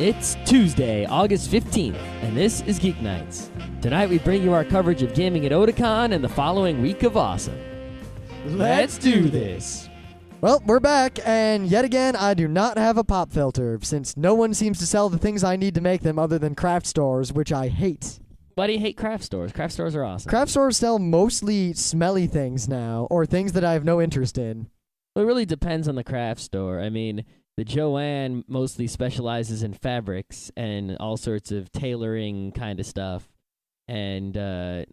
It's Tuesday, August 15th, and this is Geeknights. Tonight we bring you our coverage of gaming at Otakon and the following week of awesome. Let's do this! Well, we're back, and yet again, I do not have a pop filter, since no one seems to sell the things I need to make them other than craft stores, which I hate. Why do you hate craft stores? Craft stores are awesome. Craft stores sell mostly smelly things now, or things that I have no interest in. Well, it really depends on the craft store. I mean, the Joanne mostly specializes in fabrics and all sorts of tailoring kind of stuff. And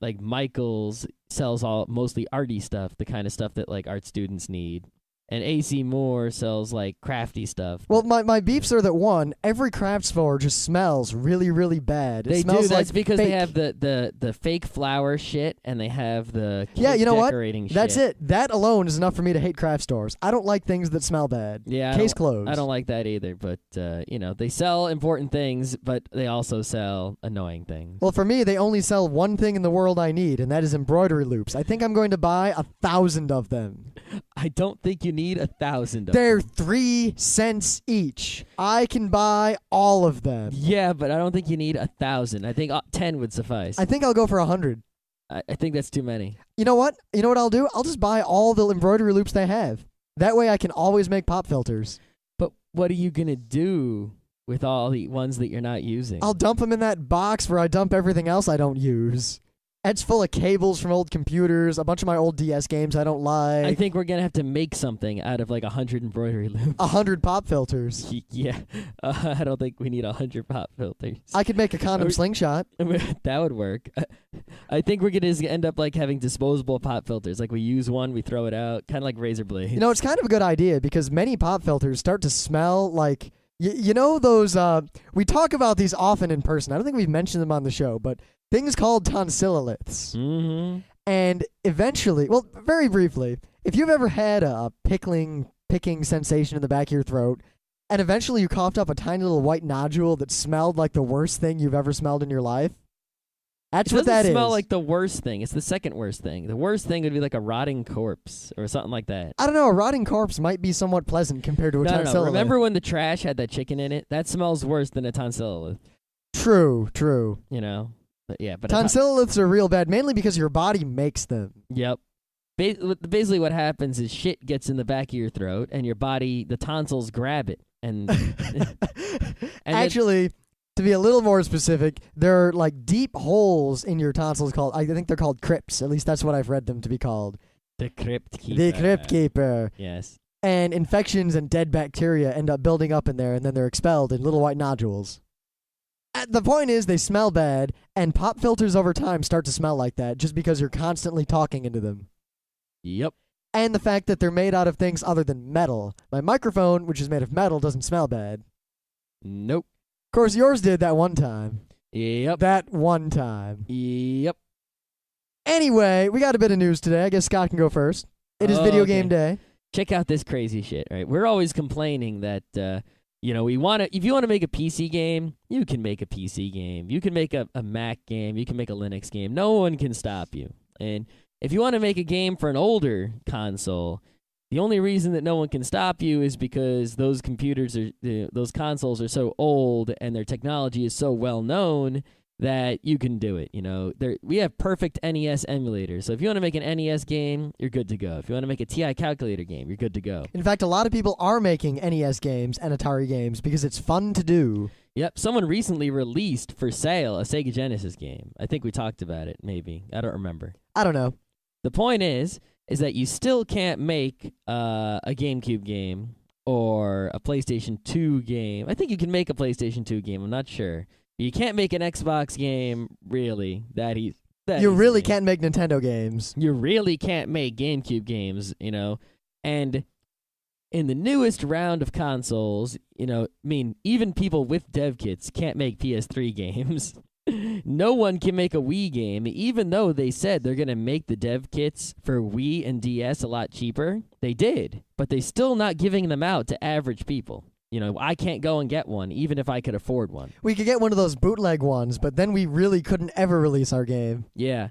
like Michael's sells mostly arty stuff, the kind of stuff that like art students need. And AC Moore sells like crafty stuff. Well, my beefs are that one, every craft store just smells really, really bad. They smells do. That's like because fake. they have the fake flower shit and they have the Yeah, you know what? decorating shit. That's it. That alone is enough for me to hate craft stores. I don't like things that smell bad. Yeah, Case closed. I don't like that either. But you know, they sell important things, but they also sell annoying things. Well, for me, they only sell one thing in the world I need, and that is embroidery loops. I think I'm going to buy 1,000 of them. I don't think you need 1,000 of them. They're 3 cents each. I can buy all of them. Yeah, but I don't think you need 1,000. I think 10 would suffice. I think I'll go for 100. I think that's too many. You know what? You know what I'll do? I'll just buy all the embroidery loops they have. That way I can always make pop filters. But what are you going to do with all the ones that you're not using? I'll dump them in that box where I dump everything else I don't use. It's full of cables from old computers, a bunch of my old DS games I don't like. I think we're going to have to make something out of like 100 embroidery loops. 100 pop filters. Yeah. I don't think we need 100 pop filters. I could make a condom slingshot. That would work. I think we're going to end up like having disposable pop filters. Like we use one, we throw it out, kind of like razor blades. You know, it's kind of a good idea because many pop filters start to smell like... You know those... we talk about these often in person. I don't think we've mentioned them on the show, but... things called tonsilloliths. Mm-hmm. And eventually, well, very briefly, if you've ever had a picking sensation in the back of your throat, and eventually you coughed up a tiny little white nodule that smelled like the worst thing you've ever smelled in your life, that's what that is. It doesn't smell like the worst thing. It's the second worst thing. The worst thing would be like a rotting corpse or something like that. I don't know. A rotting corpse might be somewhat pleasant compared to a tonsillolith. No. Remember when the trash had that chicken in it? That smells worse than a tonsillolith. True. You know? But yeah, but tonsilloliths are real bad, mainly because your body makes them. Yep. Basically what happens is shit gets in the back of your throat, and your body, the tonsils grab it. And, actually, to be a little more specific, there are like deep holes in your tonsils called, I think they're called crypts. At least that's what I've read them to be called. The crypt keeper. The crypt keeper. Yes. And infections and dead bacteria end up building up in there, and then they're expelled in little white nodules. The point is, they smell bad, and pop filters over time start to smell like that just because you're constantly talking into them. Yep. And the fact that they're made out of things other than metal. My microphone, which is made of metal, doesn't smell bad. Nope. Of course, yours did that one time. Yep. That one time. Yep. Anyway, we got a bit of news today. I guess Scott can go first. It is video game day. Check out this crazy shit, right? We're always complaining that... you know, if you want to make a PC game, you can make a PC game. You can make a Mac game. You can make a Linux game. No one can stop you. And if you want to make a game for an older console, the only reason that no one can stop you is because those consoles are so old and their technology is so well known that you can do it. You know, we have perfect NES emulators. So if you want to make an NES game, you're good to go. If you want to make a TI calculator game, you're good to go. In fact, a lot of people are making NES games and Atari games because it's fun to do. Yep. Someone recently released for sale a Sega Genesis game. I think we talked about it, maybe. I don't remember. I don't know. The point is that you still can't make a GameCube game or a PlayStation 2 game. I think you can make a PlayStation 2 game. I'm not sure. You can't make an Xbox game, really. You really can't make Nintendo games. You really can't make GameCube games, you know. And in the newest round of consoles, you know, I mean, even people with dev kits can't make PS3 games. No one can make a Wii game, even though they said they're going to make the dev kits for Wii and DS a lot cheaper. They did, but they're still not giving them out to average people. You know, I can't go and get one, even if I could afford one. We could get one of those bootleg ones, but then we really couldn't ever release our game. Yeah.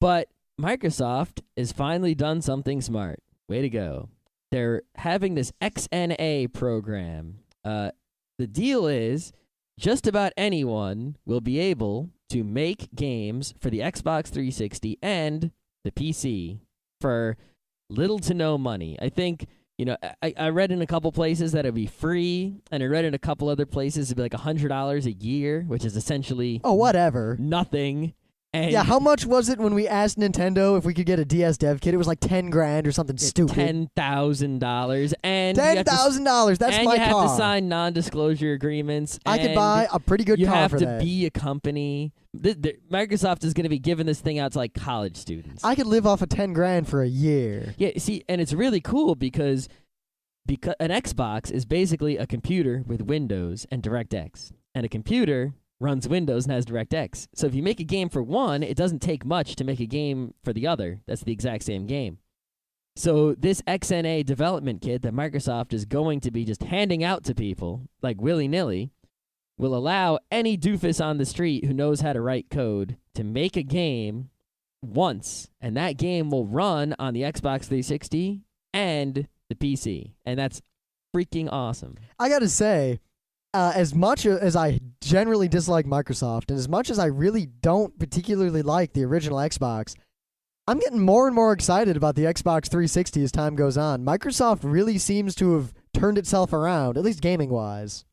But Microsoft has finally done something smart. Way to go. They're having this XNA program. The deal is just about anyone will be able to make games for the Xbox 360 and the PC for little to no money. I think, I read in a couple places that it'd be free, and I read in a couple other places it'd be like $100 a year, which is essentially whatever. Nothing. And yeah, how much was it when we asked Nintendo if we could get a DS dev kit? It was like $10,000 or something stupid. $10,000, and $10,000. That's and my you have car. to sign non-disclosure agreements. I could buy a pretty good car for that. You have to be a company. Microsoft is going to be giving this thing out to like college students. I could live off of $10,000 for a year. Yeah, see, and it's really cool because an Xbox is basically a computer with Windows and DirectX, and a computer runs Windows and has DirectX. So if you make a game for one, it doesn't take much to make a game for the other. That's the exact same game. So this XNA development kit that Microsoft is going to be just handing out to people, like willy-nilly, will allow any doofus on the street who knows how to write code to make a game once, and that game will run on the Xbox 360 and the PC. And that's freaking awesome. I gotta say, as much as I generally dislike Microsoft, and as much as I really don't particularly like the original Xbox, I'm getting more and more excited about the Xbox 360 as time goes on. Microsoft really seems to have turned itself around, at least gaming-wise.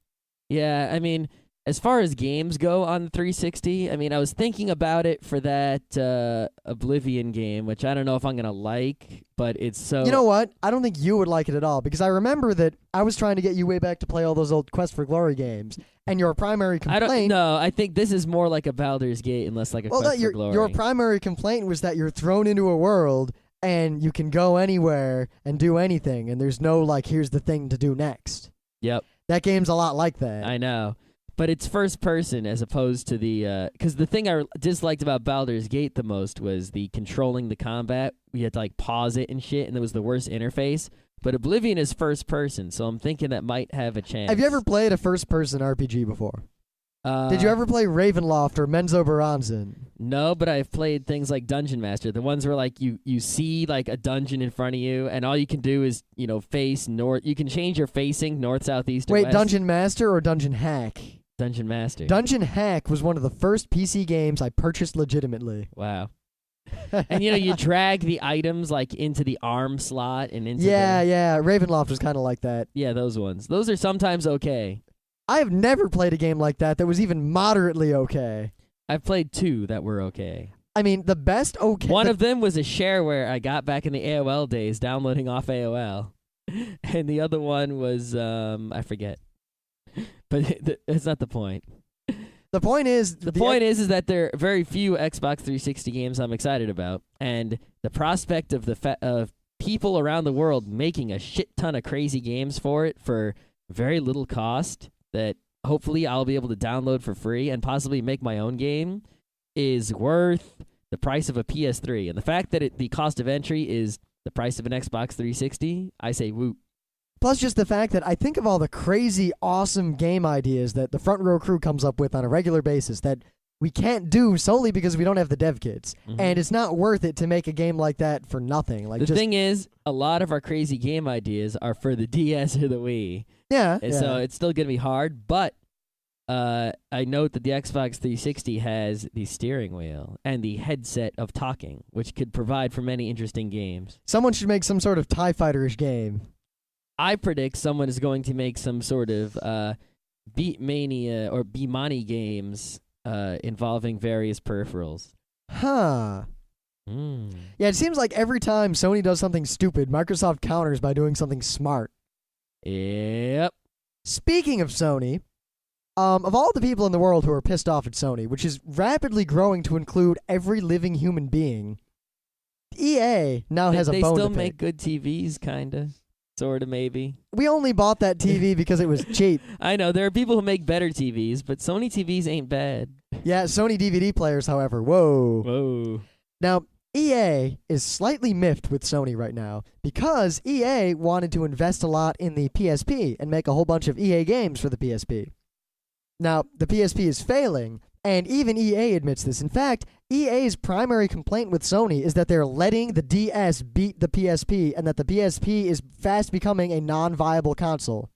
Yeah, I mean, as far as games go on the 360, I mean, I was thinking about it for that Oblivion game, which I don't know if I'm going to like, but it's so... You know what? I don't think you would like it at all, because I remember that I was trying to get you way back to play all those old Quest for Glory games, and your primary complaint... I don't know. I think this is more like a Baldur's Gate and less like a Quest for Glory. Your primary complaint was that you're thrown into a world, and you can go anywhere and do anything, and there's no, like, here's the thing to do next. Yep. That game's a lot like that. I know. But it's first person as opposed to the... Because the thing I disliked about Baldur's Gate the most was the controlling the combat. We had to like pause it and shit, and it was the worst interface. But Oblivion is first person, so I'm thinking that might have a chance. Have you ever played a first person RPG before? Did you ever play Ravenloft or Menzo Baranzan? No, but I've played things like Dungeon Master. The ones where like you see like a dungeon in front of you, and all you can do is, face north. You can change your facing north, south, east, or west. Wait, Dungeon Master or Dungeon Hack? Dungeon Master. Dungeon Hack was one of the first PC games I purchased legitimately. Wow. And you drag the items like into the arm slot and into Yeah, Ravenloft was kind of like that. Yeah, those ones. Those are sometimes okay. I have never played a game like that was even moderately okay. I've played two that were okay. I mean, the best okay... One of them was a shareware I got back in the AOL days, downloading off AOL. And the other one was, I forget. But that's not the point. The point is... The point is that there are very few Xbox 360 games I'm excited about, and the prospect of of people around the world making a shit ton of crazy games for it for very little cost that hopefully I'll be able to download for free and possibly make my own game is worth the price of a PS3. And the fact that the cost of entry is the price of an Xbox 360, I say whoop. Plus just the fact that I think of all the crazy, awesome game ideas that the Front Row crew comes up with on a regular basis that we can't do solely because we don't have the dev kits. Mm-hmm. And it's not worth it to make a game like that for nothing. Like the thing is, a lot of our crazy game ideas are for the DS or the Wii. Yeah. So it's still going to be hard, but I note that the Xbox 360 has the steering wheel and the headset of talking, which could provide for many interesting games. Someone should make some sort of TIE Fighter-ish game. I predict someone is going to make some sort of Beatmania or Beatmani games involving various peripherals. Huh. Yeah, it seems like every time Sony does something stupid, Microsoft counters by doing something smart. Yep. Speaking of Sony, of all the people in the world who are pissed off at Sony, which is rapidly growing to include every living human being, EA now has a bone to pick. They still make good TVs, kinda. Sort of, maybe. We only bought that TV because it was cheap. I know. There are people who make better TVs, but Sony TVs ain't bad. Yeah, Sony DVD players, however. Whoa. Now, EA is slightly miffed with Sony right now because EA wanted to invest a lot in the PSP and make a whole bunch of EA games for the PSP. Now, the PSP is failing, and even EA admits this. In fact, EA's primary complaint with Sony is that they're letting the DS beat the PSP and that the PSP is fast becoming a non-viable console.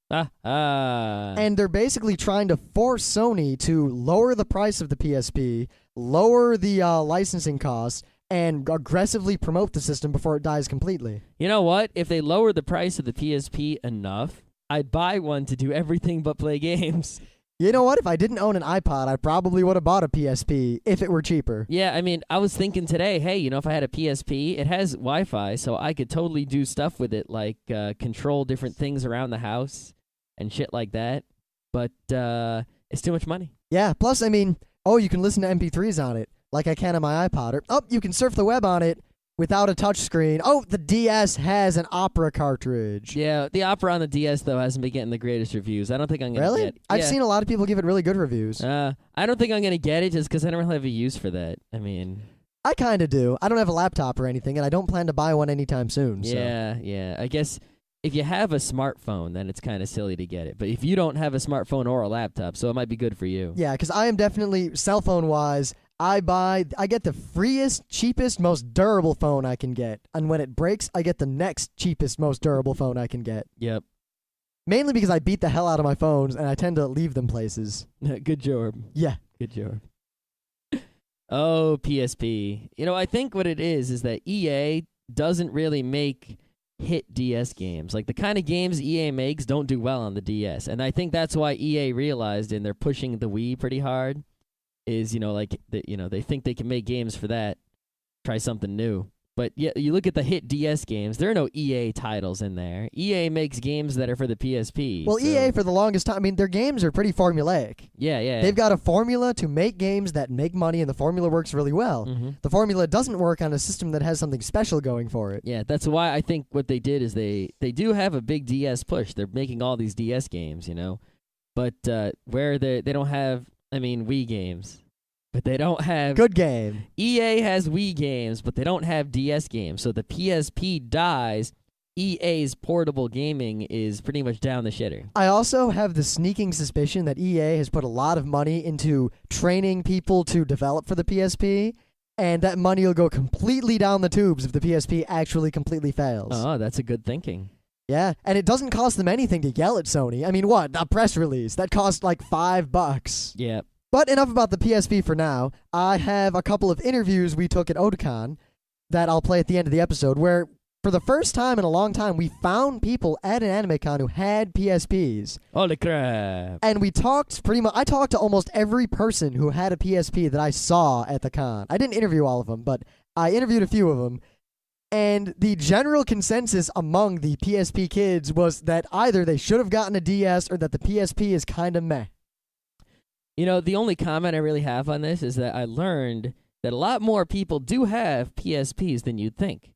And they're basically trying to force Sony to lower the price of the PSP, lower the licensing costs, and aggressively promote the system before it dies completely. You know what? If they lower the price of the PSP enough, I'd buy one to do everything but play games. You know what? If I didn't own an iPod, I probably would have bought a PSP if it were cheaper. Yeah, I mean, I was thinking today, hey, if I had a PSP, it has Wi-Fi, so I could totally do stuff with it, like control different things around the house and shit like that. But it's too much money. Yeah, plus, I mean, you can listen to MP3s on it, like I can on my iPod. Or, you can surf the web on it without a touchscreen. The DS has an Opera cartridge. Yeah, the Opera on the DS, though, hasn't been getting the greatest reviews. I don't think I'm going to get it. I've seen a lot of people give it really good reviews. I don't think I'm going to get it just because I don't really have a use for that. I mean, I kind of do. I don't have a laptop or anything, and I don't plan to buy one anytime soon. Yeah. I guess if you have a smartphone, then it's kind of silly to get it. But if you don't have a smartphone or a laptop, so it might be good for you. Yeah, because I am definitely, cell phone-wise, I get the freest, cheapest, most durable phone I can get. And when it breaks, I get the next cheapest, most durable phone I can get. Yep. Mainly because I beat the hell out of my phones, and I tend to leave them places. Good job. Yeah. Good job. Oh, PSP. I think what it is that EA doesn't really make hit DS games. Like, the kind of games EA makes don't do well on the DS. And I think that's why EA realized, and they're pushing the Wii pretty hard, is, they think they can make games for that, try something new. But yeah, you look at the hit DS games, there are no EA titles in there. EA makes games that are for the PSP. Well, EA, for the longest time, I mean, their games are pretty formulaic. Yeah. They've got a formula to make games that make money, and the formula works really well. Mm-hmm. The formula doesn't work on a system that has something special going for it. Yeah, that's why I think what they did is they do have a big DS push. They're making all these DS games, But where they don't have, Wii games. But they don't have... Good game. EA has Wii games, but they don't have DS games. So the PSP dies, EA's portable gaming is pretty much down the shitter. I also have the sneaking suspicion that EA has put a lot of money into training people to develop for the PSP, and that money will go completely down the tubes if the PSP actually completely fails. Oh, that's a good thinking. Yeah, and it doesn't cost them anything to yell at Sony. I mean, what? A press release. That cost like $5. Yeah. But enough about the PSP for now. I have a couple of interviews we took at Otakon that I'll play at the end of the episode, where for the first time in a long time, we found people at an anime con who had PSPs. Holy crap. And we talked I talked to almost every person who had a PSP that I saw at the con. I didn't interview all of them, but I interviewed a few of them. And the general consensus among the PSP kids was that either they should have gotten a DS or that the PSP is kind of meh. The only comment I really have on this is that I learned that a lot more people do have PSPs than you'd think.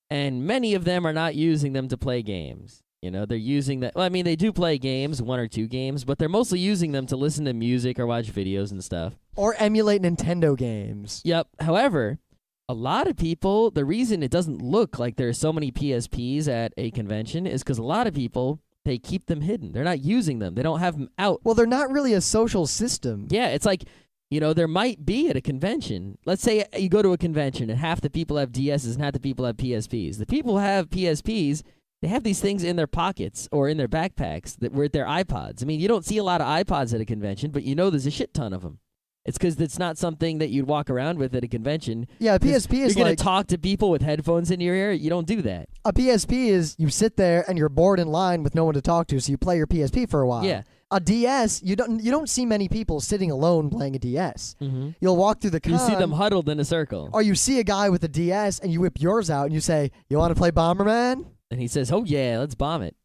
And many of them are not using them to play games. They're using that... Well, they do play games, 1 or 2 games, but they're mostly using them to listen to music or watch videos and stuff. Or emulate Nintendo games. Yep. However, a lot of people, the reason it doesn't look like there are so many PSPs at a convention is because a lot of people... They keep them hidden. They're not using them. They don't have them out. Well, they're not really a social system. Yeah, it's like, there might be at a convention. Let's say you go to a convention and half the people have DSs and half the people have PSPs. The people who have PSPs, they have these things in their pockets or in their backpacks that were their iPods. You don't see a lot of iPods at a convention, but there's a shit ton of them. It's because it's not something that you'd walk around with at a convention. Yeah, a PSP is you're going to talk to people with headphones in your ear. You don't do that. A PSP is you sit there and you're bored in line with no one to talk to, so you play your PSP for a while. Yeah. A DS, you don't see many people sitting alone playing a DS. Mm-hmm. You'll walk through the con. You see them huddled in a circle. Or you see a guy with a DS and you whip yours out and you say, "You want to play Bomberman?" And he says, "Oh yeah, let's bomb it."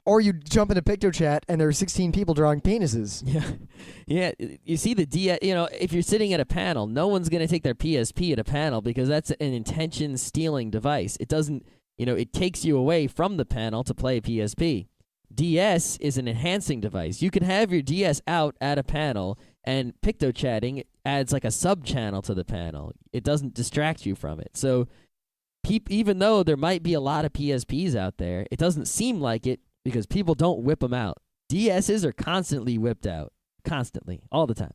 Or you jump into PictoChat and there are 16 people drawing penises. Yeah. You see the DS, if you're sitting at a panel, no one's going to take their PSP at a panel because that's an intention stealing device. It doesn't, it takes you away from the panel to play a PSP. DS is an enhancing device. You can have your DS out at a panel, and PictoChatting adds like a sub-channel to the panel. It doesn't distract you from it. So even though there might be a lot of PSPs out there, it doesn't seem like it, because people don't whip them out. DSs are constantly whipped out. Constantly. All the time.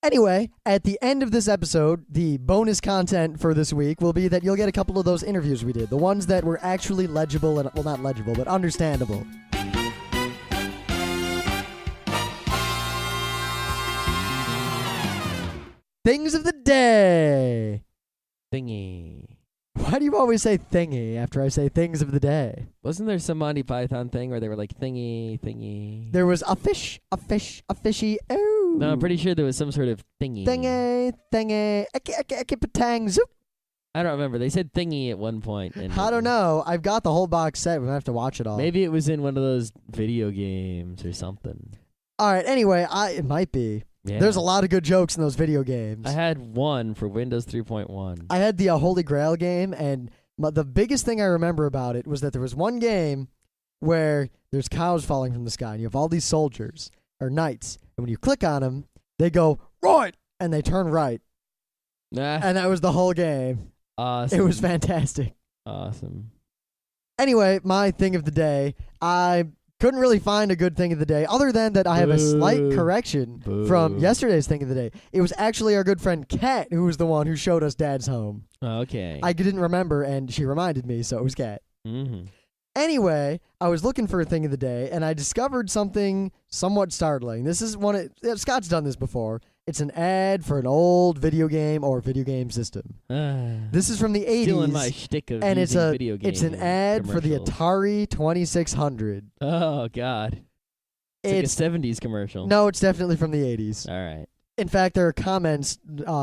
Anyway, at the end of this episode, the bonus content for this week will be that you'll get a couple of those interviews we did. The ones that were actually legible, and well, not legible, but understandable. Things of the day. Thingy. Why do you always say thingy after I say things of the day? Wasn't there some Monty Python thing where they were like thingy? There was a fish, a fishy, ooh. No, I'm pretty sure there was some sort of thingy. Thingy, patang, zoop. I don't remember. They said thingy at one point. And I don't know. I've got the whole box set. We're going to have to watch it all. Maybe it was in one of those video games or something. All right, anyway, it might be. Yeah. There's a lot of good jokes in those video games. I had one for Windows 3.1. I had the Holy Grail game, and the biggest thing I remember about it was that there was one game where there's cows falling from the sky, and you have all these soldiers, or knights, and when you click on them, they go, right, and they turn right. And that was the whole game. Awesome. It was fantastic. Awesome. Anyway, my thing of the day, I couldn't really find a good thing of the day, other than that I have a slight correction from yesterday's thing of the day. It was actually our good friend Kat who was the one who showed us Dad's home. Okay. I didn't remember, and she reminded me, so it was Kat. Mm-hmm. Anyway, I was looking for a thing of the day, and I discovered something somewhat startling. This is Scott's done this before. It's an ad for an old video game or video game system. This is from the 80s. Stealing my shtick of and using video game it's an ad for the Atari 2600. Oh, God. It's like a 70s commercial. No, it's definitely from the 80s. All right. In fact, there are comments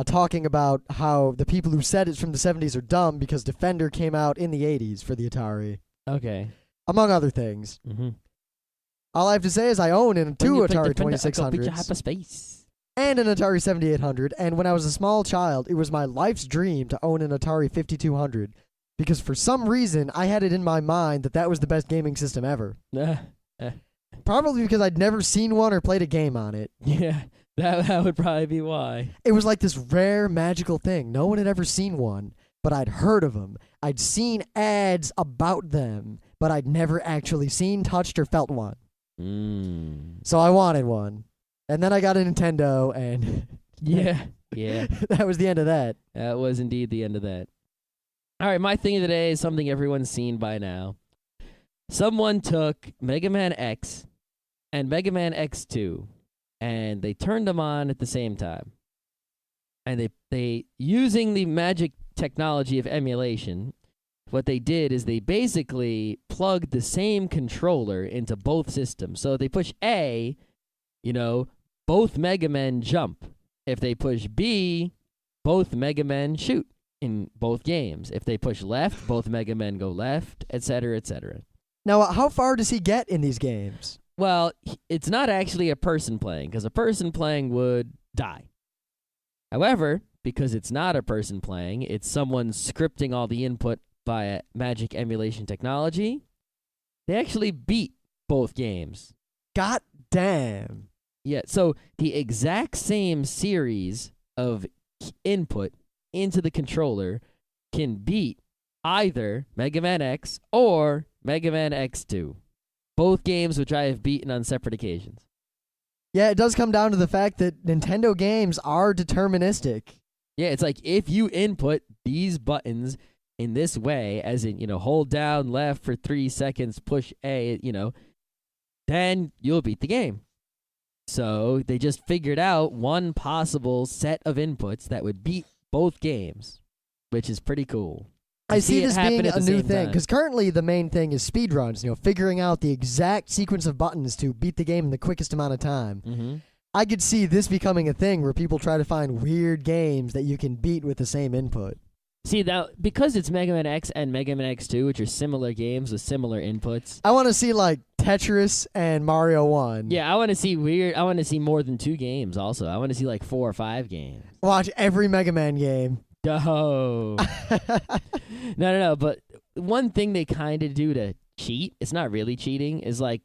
talking about how the people who said it's from the 70s are dumb because Defender came out in the 80s for the Atari. Okay. Among other things. Mm-hmm. All I have to say is I own two Atari 2600s hyperspace. and an Atari 7800, and when I was a small child, it was my life's dream to own an Atari 5200 because for some reason I had it in my mind that was the best gaming system ever. Probably because I'd never seen one or played a game on it. Yeah, that would probably be why. It was like this rare magical thing. No one had ever seen one, but I'd heard of them. I'd seen ads about them, but I'd never actually seen, touched, or felt one. So I wanted one. And then I got a Nintendo, and yeah. that was the end of that. That was indeed the end of that. All right, my thing of the day is something everyone's seen by now. Someone took Mega Man X and Mega Man X2, and they turned them on at the same time. And they using the magic technology of emulation, what they did is they basically plugged the same controller into both systems. So if they push A, both Mega Men jump. If they push B, both Mega Men shoot in both games. If they push left, both Mega Men go left, etc., etc. Now, how far does he get in these games? Well, it's not actually a person playing, because a person playing would die. However, because it's not a person playing, it's someone scripting all the input via magic emulation technology, they actually beat both games. God damn. Yeah, so the exact same series of input into the controller can beat either Mega Man X or Mega Man X2. Both games which I have beaten on separate occasions. Yeah, it does come down to the fact that Nintendo games are deterministic. Yeah, it's like if you input these buttons in this way, as in, hold down left for 3 seconds, push A, then you'll beat the game. So they just figured out one possible set of inputs that would beat both games, which is pretty cool. I see this being a new thing, because currently the main thing is speedruns, figuring out the exact sequence of buttons to beat the game in the quickest amount of time. Mm-hmm. I could see this becoming a thing where people try to find weird games that you can beat with the same input. See, because it's Mega Man X and Mega Man X2, which are similar games with similar inputs. I want to see, like, Tetris and Mario 1. Yeah, I want to see more than 2 games also. I want to see, like, 4 or 5 games. Watch every Mega Man game. No. No. But one thing they kind of do to cheat, it's not really cheating, is, like,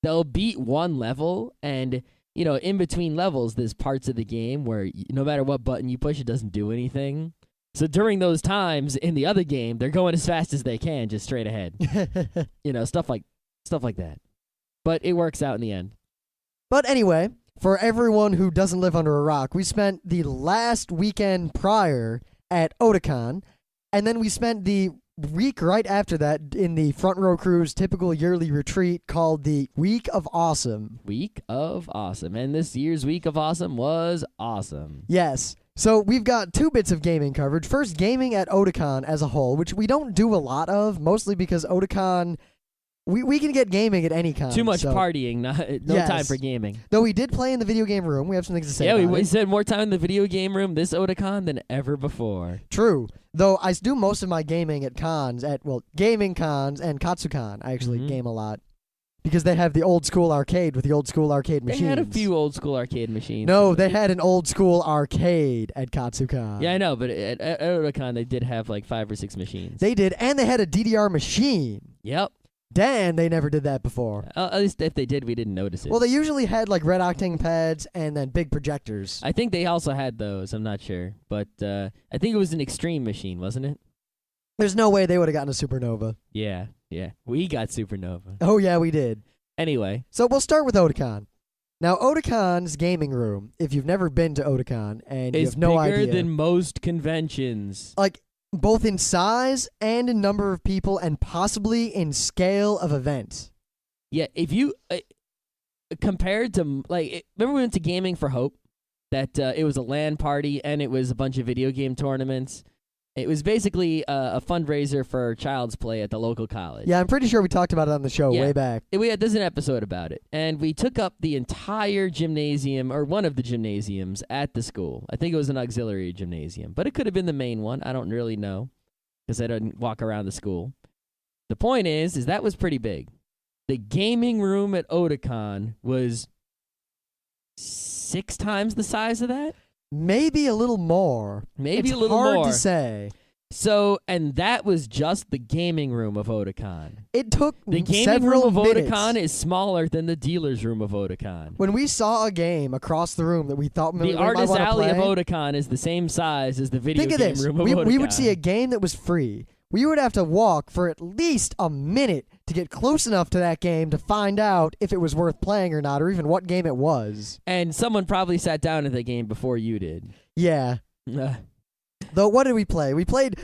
they'll beat one level, and, in between levels, there's parts of the game where no matter what button you push, it doesn't do anything. So during those times in the other game, they're going as fast as they can, just straight ahead. Stuff like that. But it works out in the end. But anyway, for everyone who doesn't live under a rock, we spent the last weekend prior at Otakon, and then we spent the week right after that in the Front Row Crew's typical yearly retreat called the Week of Awesome. Week of Awesome. And this year's Week of Awesome was awesome. Yes. So we've got 2 bits of gaming coverage. First, gaming at Otakon as a whole, which we don't do a lot of, mostly because Otakon, we can get gaming at any con. Too much so. partying, no time for gaming. Though we did play in the video game room. We have some things to say Yeah, about we it. spent more time in the video game room this Otakon than ever before. True. Though I do most of my gaming at cons, gaming cons and Katsucon. I actually Mhm. game a lot. Because they have the old school arcade with the old school arcade machines. They had a few old school arcade machines. No, they had an old school arcade at Katsucon. Yeah, I know, but at Otakon they did have like 5 or 6 machines. They did, and they had a DDR machine. Yep. Dan, they never did that before. At least if they did, we didn't notice it. Well, they usually had like red octane pads and then big projectors. I think they also had those. I'm not sure, but I think it was an extreme machine, wasn't it? There's no way they would have gotten a Supernova. Yeah. We got Supernova. Oh, yeah, we did. Anyway. So we'll start with Otakon. Now, Otakon's gaming room, if you've never been to Otakon and you have no idea. It's bigger than most conventions. Like, both in size and in number of people and possibly in scale of event. Yeah, if you compared to, like, remember we went to Gaming for Hope? That it was a LAN party and it was a bunch of video game tournaments. It was basically a fundraiser for Child's Play at the local college. Yeah, I'm pretty sure we talked about it on the show way back. There's an episode about it. And we took up the entire gymnasium, or one of the gymnasiums at the school. I think it was an auxiliary gymnasium. But it could have been the main one. I don't really know, because I didn't walk around the school. The point is that was pretty big. The gaming room at Otakon was 6 times the size of that? Maybe a little more. Maybe it's a little hard more. to say. So, and that was just the gaming room of Otakon. It took the gaming several room of minutes. Otakon is smaller than the dealer's room of Otakon. When we saw a game across the room that we thought we The might Artist want to Alley play, of Otakon is the same size as the video think of game this. room of Otakon. We would see a game that was free. We would have to walk for at least a minute to get close enough to that game to find out if it was worth playing or not, or even what game it was. And someone probably sat down at the game before you did. Yeah. Though, what did we play? We played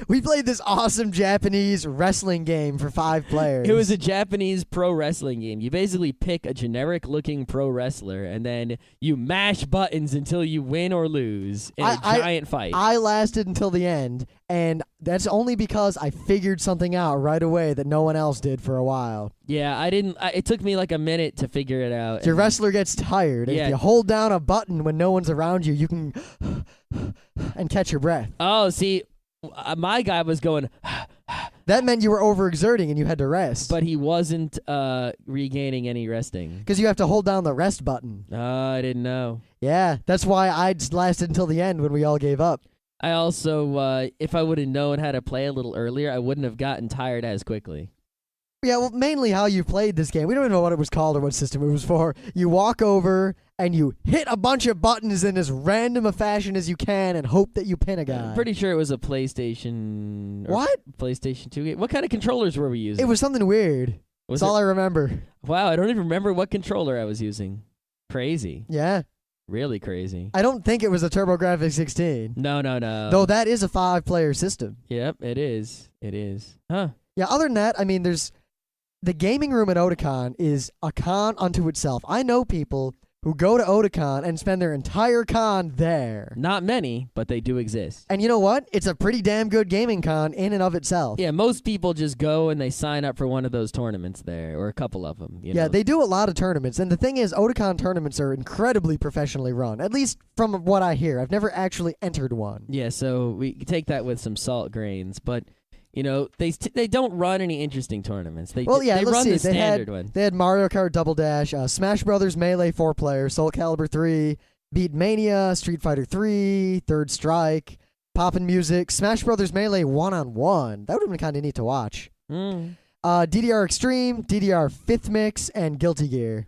this awesome Japanese wrestling game for 5 players. It was a Japanese pro wrestling game. You basically pick a generic-looking pro wrestler, and then you mash buttons until you win or lose in a giant fight. I lasted until the end, and that's only because I figured something out right away that no one else did for a while. Yeah, I didn't. It took me like a minute to figure it out. Your wrestler gets tired. Yeah. If you hold down a button when no one's around you, you can and catch your breath. Oh, see, my guy was going, That meant you were overexerting and you had to rest. but he wasn't regaining any resting. Because you have to hold down the rest button. Oh, I didn't know. Yeah, that's why I just lasted until the end when we all gave up. I also, if I would have known how to play a little earlier, I wouldn't have gotten tired as quickly. Yeah, well, mainly how you played this game. We don't even know what it was called or what system it was for. You walk over and you hit a bunch of buttons in as random a fashion as you can and hope that you pin a guy. I'm pretty sure it was a PlayStation. What? PlayStation 2 game. What kind of controllers were we using? It was something weird. That's all I remember. Wow, I don't even remember what controller I was using. Crazy. Yeah. Really crazy. I don't think it was a TurboGrafx 16. No. Though that is a 5-player system. Yep, it is. It is. Huh. Yeah, other than that, I mean, the gaming room at Otakon is a con unto itself. I know people who go to Otakon and spend their entire con there. Not many, but they do exist. And you know what? It's a pretty damn good gaming con in and of itself. Yeah, most people just go and they sign up for one of those tournaments there, or a couple of them. You know? They do a lot of tournaments. And the thing is, Otakon tournaments are incredibly professionally run, at least from what I hear. I've never actually entered one. Yeah, so we take that with some salt grains, but you know, they don't run any interesting tournaments. They run the standard one. They had Mario Kart Double Dash, Smash Brothers Melee 4-player, Soul Calibur 3, Beat Mania, Street Fighter 3, Third Strike, Poppin' Music, Smash Brothers Melee 1-on-1. That would have been kind of neat to watch. DDR Extreme, DDR 5th Mix, and Guilty Gear.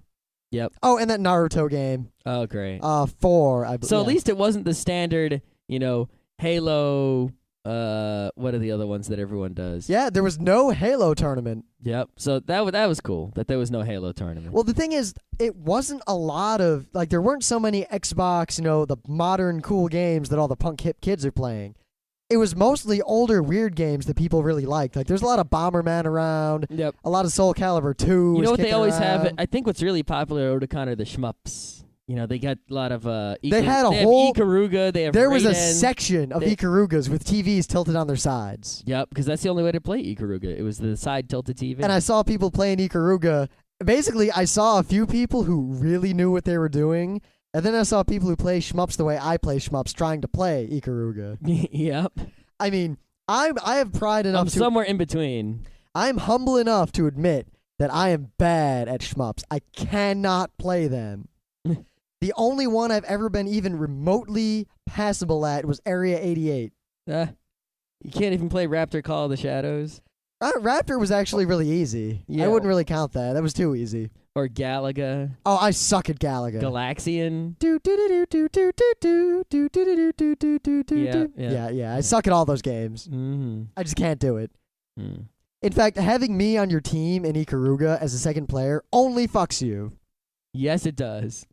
Yep. Oh, and that Naruto game. Oh, great. 4, I believe. So at least it wasn't the standard, Halo. What are the other ones that everyone does? Yeah, there was no Halo tournament. Yep. So that was cool that there was no Halo tournament. Well, the thing is, it wasn't a lot of there weren't so many Xbox, the modern cool games that all the punk hip kids are playing. It was mostly older weird games that people really liked. Like there's a lot of Bomberman around. Yep. A lot of Soul Calibur 2. You know what they always have? Around. I think what's really popular at Otakon are the shmups. They got a lot of They had a whole Ikaruga. They have There was a Raiden. section of Ikarugas with TVs tilted on their sides. Yep, because that's the only way to play Ikaruga. It was the side tilted TV. And I saw people playing Ikaruga. Basically, I saw a few people who really knew what they were doing, and then I saw people who play shmups the way I play shmups trying to play Ikaruga. Yep. I mean, I have pride enough I'm somewhere in between. I'm humble enough to admit that I am bad at shmups. I cannot play them. The only one I've ever been even remotely passable at was Area 88. You can't even play Raptor Call of the Shadows? Raptor was actually really easy. Yeah. I wouldn't really count that. That was too easy. Or Galaga. Oh, I suck at Galaga. Galaxian. Yeah. I suck at all those games. Mm-hmm. I just can't do it. In fact, having me on your team in Ikaruga as a second player only fucks you. Yes, it does.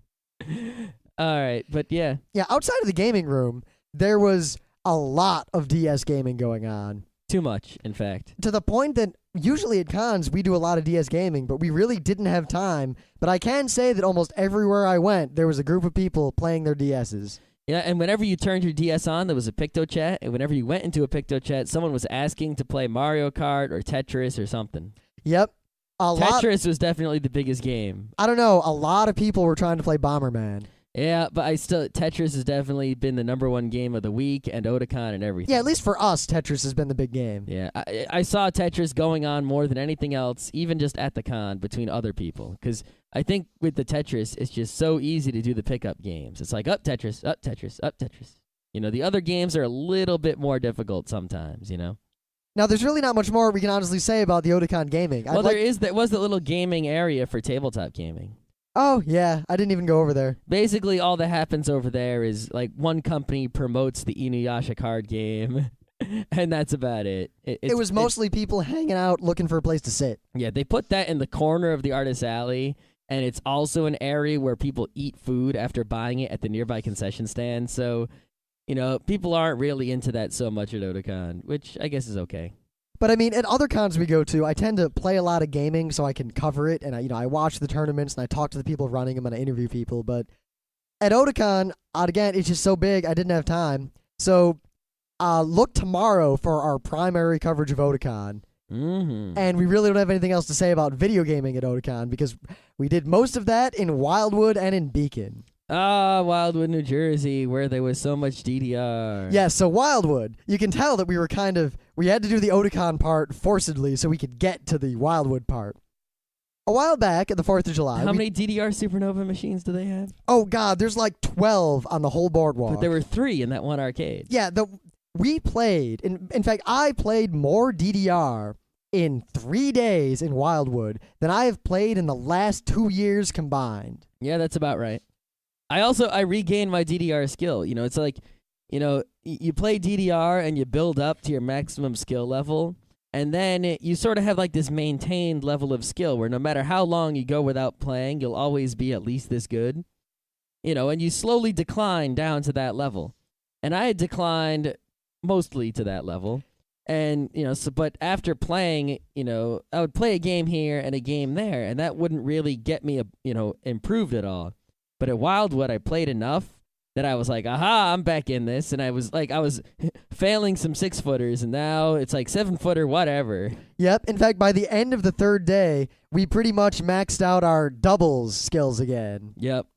All right, but yeah. Yeah, outside of the gaming room, there was a lot of DS gaming going on. Too much, in fact. To the point that usually at cons we do a lot of DS gaming, but we really didn't have time. But I can say that almost everywhere I went, there was a group of people playing their DSs. Yeah, and whenever you turned your DS on, there was a Picto Chat, and whenever you went into a Picto Chat, someone was asking to play Mario Kart or Tetris or something. Yep. Tetris was definitely the biggest game. I don't know. A lot of people were trying to play Bomberman. Yeah, but Tetris has definitely been the #1 game of the week, and Otakon and everything. Yeah, at least for us, Tetris has been the big game. Yeah, I saw Tetris going on more than anything else, even just at the con, between other people. Because I think with the Tetris, it's just so easy to do the pickup games. It's like, up Tetris, up Tetris, up Tetris. The other games are a little bit more difficult sometimes, Now, there's really not much more we can honestly say about the Otakon gaming. Well, there was the little gaming area for tabletop gaming. Oh, yeah. I didn't even go over there. Basically, all that happens over there is, like, one company promotes the Inuyasha card game, and that's about it. It was mostly people hanging out looking for a place to sit. Yeah, they put that in the corner of the artist alley, and it's also an area where people eat food after buying it at the nearby concession stand, so... people aren't really into that so much at Otakon, which I guess is okay. But I mean, at other cons we go to, I tend to play a lot of gaming so I can cover it, and I watch the tournaments and I talk to the people running them and I interview people. But at Otakon, again, it's just so big, I didn't have time. So look tomorrow for our primary coverage of Otakon. Mm-hmm. And we really don't have anything else to say about video gaming at Otakon because we did most of that in Wildwood and in Beacon. Wildwood, New Jersey, where there was so much DDR. Yeah, so Wildwood, you can tell that we had to do the Otakon part forcedly so we could get to the Wildwood part. A while back at the 4th of July. How many DDR Supernova machines do they have? Oh, God, there's like 12 on the whole boardwalk. But there were 3 in that one arcade. Yeah, we played, in fact, I played more DDR in 3 days in Wildwood than I have played in the last 2 years combined. Yeah, that's about right. I regained my DDR skill. It's like, you play DDR and you build up to your maximum skill level, and then you sort of have like this maintained level of skill where no matter how long you go without playing, you'll always be at least this good. And you slowly decline down to that level. And I had declined mostly to that level. And, but after playing, I would play a game here and a game there, and that wouldn't really get me, improved at all. But at Wildwood, I played enough that I was like, aha, I'm back in this. And I was failing some 6-footers, and now it's like 7-footer, whatever. Yep. In fact, by the end of the 3rd day, we pretty much maxed out our doubles skills again. Yep.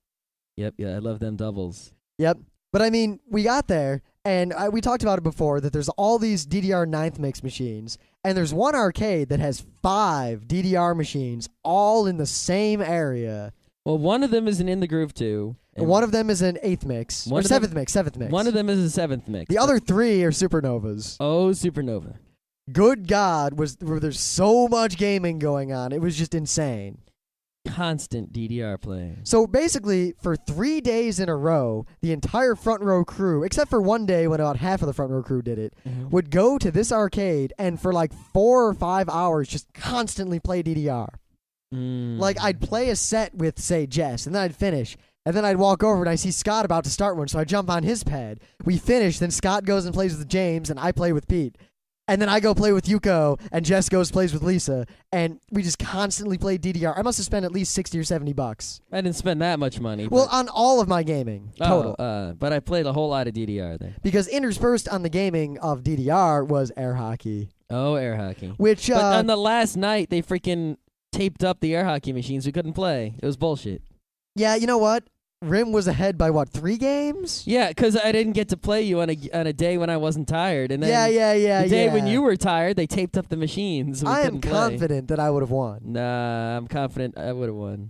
Yeah, I love them doubles. Yep. But I mean, we got there, and we talked about it before, that there's all these DDR 9th mix machines, and there's one arcade that has 5 DDR machines all in the same area. Well, one of them is an In the Groove 2. And one of them is an 8th mix. Or 7th mix. One of them is a 7th mix. The other 3 are Supernovas. Oh, Supernova. Good God, there's so much gaming going on. It was just insane. Constant DDR playing. So basically, for 3 days in a row, the entire front row crew, except for one day when about half of the front row crew did it, would go to this arcade and for like 4 or 5 hours just constantly play DDR. Like, I'd play a set with, say, Jess, and then I'd finish. And then I'd walk over and I see Scott about to start one, so I jump on his pad. We finish, then Scott goes and plays with James, and I play with Pete. And then I go play with Yuko, and Jess goes plays with Lisa, and we just constantly play DDR. I must have spent at least $60 or $70. I didn't spend that much money. Well, on all of my gaming total. But I played a whole lot of DDR there. Because interspersed on the gaming of DDR was air hockey. Oh, air hockey. Which but on the last night, they freaking taped up the air hockey machines. We couldn't play. It was bullshit. Yeah, you know what? Rim was ahead by, 3 games? Yeah, because I didn't get to play you on a day when I wasn't tired. And then the day when you were tired, they taped up the machines. So I am confident that I would have won. Nah, I'm confident I would have won.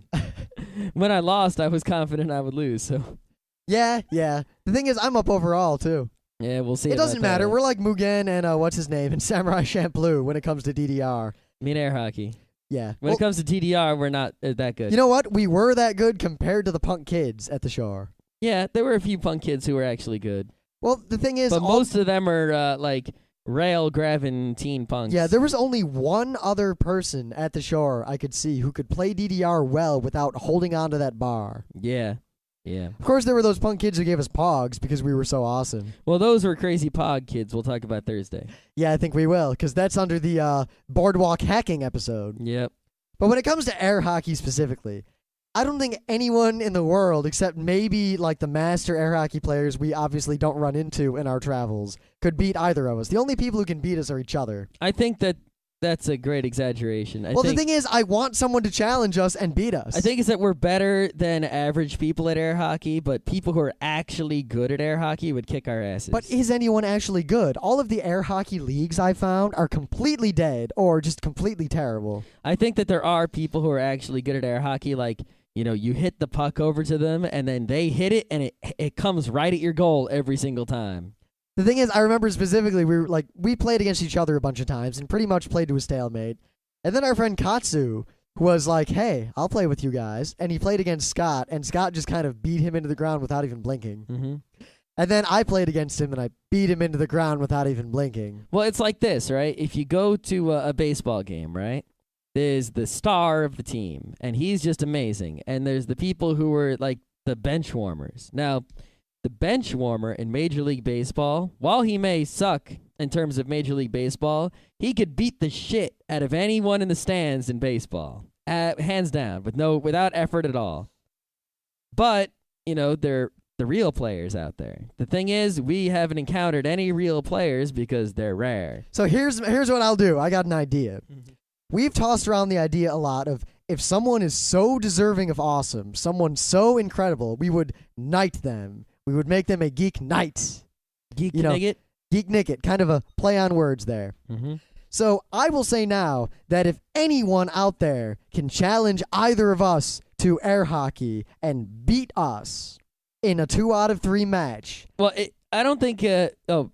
When I lost, I was confident I would lose. So Yeah. The thing is, I'm up overall, too. Yeah, we'll see. It doesn't matter. We're like Mugen and, what's his name, and Samurai Champloo when it comes to DDR. I mean air hockey. Yeah. When it comes to DDR, we're not that good. You know what? We were that good compared to the punk kids at the shore. Yeah, there were a few punk kids who were actually good. Well, the thing is... But most of them are, like, rail-grabbing teen punks. Yeah, there was only one other person at the shore I could see who could play DDR well without holding on to that bar. Yeah. Of course, there were those punk kids who gave us pogs because we were so awesome. Well, those were crazy pog kids. We'll talk about Thursday. Yeah, I think we will, because that's under the boardwalk hacking episode. Yep. But when it comes to air hockey specifically, I don't think anyone in the world, except maybe like the master air hockey players we obviously don't run into in our travels, could beat either of us. The only people who can beat us are each other. I think that's a great exaggeration. The thing is, I want someone to challenge us and beat us. I think it's that we're better than average people at air hockey, but people who are actually good at air hockey would kick our asses. But is anyone actually good? All of the air hockey leagues I found are completely dead or just completely terrible. I think that there are people who are actually good at air hockey, like, you know, you hit the puck over to them, and then they hit it, and it comes right at your goal every single time. The thing is, I remember specifically, we played against each other a bunch of times and pretty much played to a stalemate. And then our friend Katsu was like, hey, I'll play with you guys. And he played against Scott, and Scott just kind of beat him into the ground without even blinking. Mm-hmm. And then I played against him, and I beat him into the ground without even blinking. Well, it's like this, right? If you go to a baseball game, right, there's the star of the team, and he's just amazing. And there's the people who are like the bench warmers. Now, the bench warmer in Major League Baseball, while he may suck in terms of Major League Baseball, he could beat the shit out of anyone in the stands in baseball, hands down, without effort at all. But, you know, they're the real players out there. The thing is, we haven't encountered any real players because they're rare. So here's what I'll do. I got an idea. Mm-hmm. We've tossed around the idea a lot of if someone is so deserving of awesome, someone so incredible, we would knight them. We would make them a geek knight. Geek nigget? Geek nigget. Kind of a play on words there. Mm-hmm. So I will say now that if anyone out there can challenge either of us to air hockey and beat us in a 2 out of 3 match. Well, I don't think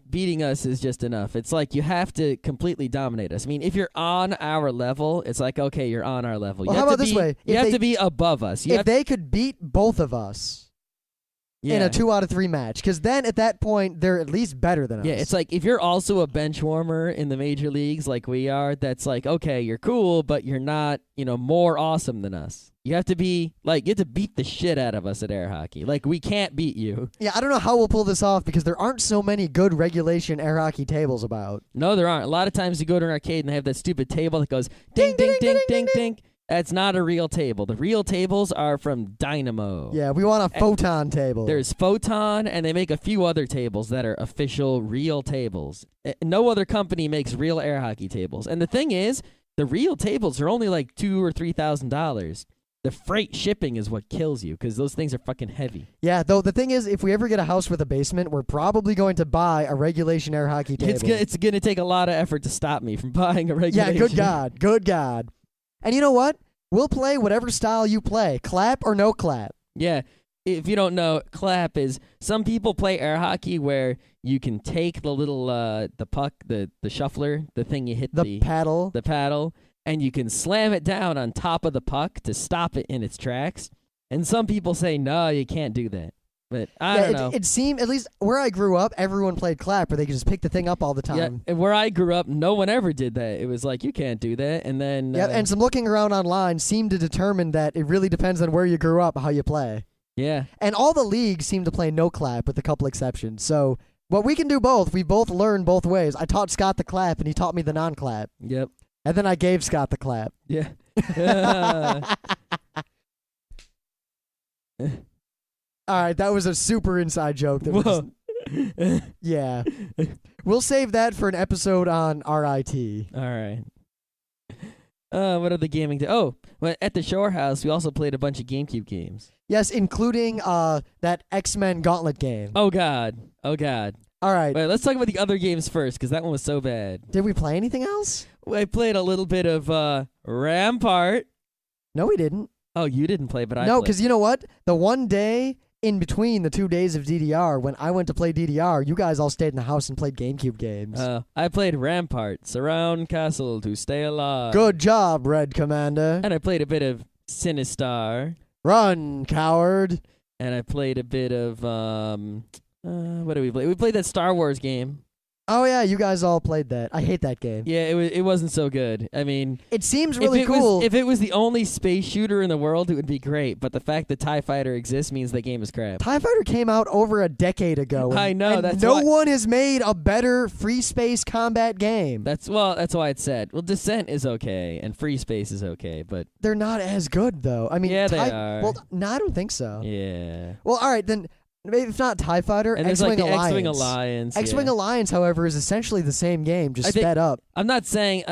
beating us is just enough. It's like you have to completely dominate us. I mean, if you're on our level, it's like, okay, you're on our level. Well, how about this way? You have to be above us. If they could beat both of us in a 2 out of 3 match, because then at that point, they're at least better than us. Yeah, it's like if you're also a bench warmer in the major leagues like we are, that's like, okay, you're cool, but you're not, more awesome than us. You have to be, you have to beat the shit out of us at air hockey. Like, we can't beat you. Yeah, I don't know how we'll pull this off because there aren't so many good regulation air hockey tables about. No, there aren't. A lot of times you go to an arcade and they have that stupid table that goes ding, ding, ding, ding, ding. That's not a real table. The real tables are from Dynamo. Yeah, we want a photon table. There's Photon, and they make a few other tables that are official real tables. No other company makes real air hockey tables. And the thing is, the real tables are only like $2,000 or $3,000. The freight shipping is what kills you because those things are fucking heavy. Yeah, though the thing is, if we ever get a house with a basement, we're probably going to buy a regulation air hockey table. It's going to take a lot of effort to stop me from buying a regulation. Yeah, good God. And you know what? We'll play whatever style you play, clap or no clap. Yeah, if you don't know, clap is, some people play air hockey where you can take the little, the puck, the shuffler, the thing you hit the paddle, and you can slam it down on top of the puck to stop it in its tracks. And some people say, no, you can't do that. But I don't know. It seemed, at least where I grew up, everyone played clap, where they could just pick the thing up all the time. Yeah, and where I grew up, no one ever did that. It was like, you can't do that. And then... Yeah, and some looking around online seemed to determine that it really depends on where you grew up, how you play. Yeah. And all the leagues seem to play no clap, with a couple exceptions. So Well, we can do both. We both learn both ways. I taught Scott the clap, and he taught me the non-clap. Yep. And then I gave Scott the clap. Yeah. All right, that was a super inside joke. That was, yeah. We'll save that for an episode on RIT. All right. What other gaming? Well, at the Shore House, we also played a bunch of GameCube games. Yes, including that X-Men Gauntlet game. Oh, God. Oh, God. All right. Wait, let's talk about the other games first, because that one was so bad. Did we play anything else? I played a little bit of Rampart. No, we didn't. Oh, you didn't play, but I No, played. because you know what? The one day in between the 2 days of DDR, when I went to play DDR, you guys all stayed in the house and played GameCube games. I played Rampart, Surround Castle to Stay Alive. Good job, Red Commander. And I played a bit of Sinistar. Run, coward. And I played a bit of, what did we play? We played that Star Wars game. Oh, yeah, you guys all played that. I hate that game. Yeah, it wasn't so good. I mean, It seems really cool. If it was the only space shooter in the world, it would be great. But the fact that TIE Fighter exists means the game is crap. TIE Fighter came out over a decade ago. I know, and that's no why- one has made a better free space combat game. That's why it's said. Well, Descent is okay, and Free Space is okay, but They're not as good, though. I mean, yeah, they are. Well, no, I don't think so. Yeah. Well, all right, then maybe if not TIE Fighter, And there's X-Wing like the Alliance. X-Wing Alliance. X-Wing yeah. Alliance, however, is essentially the same game, just I think- sped up. I'm not saying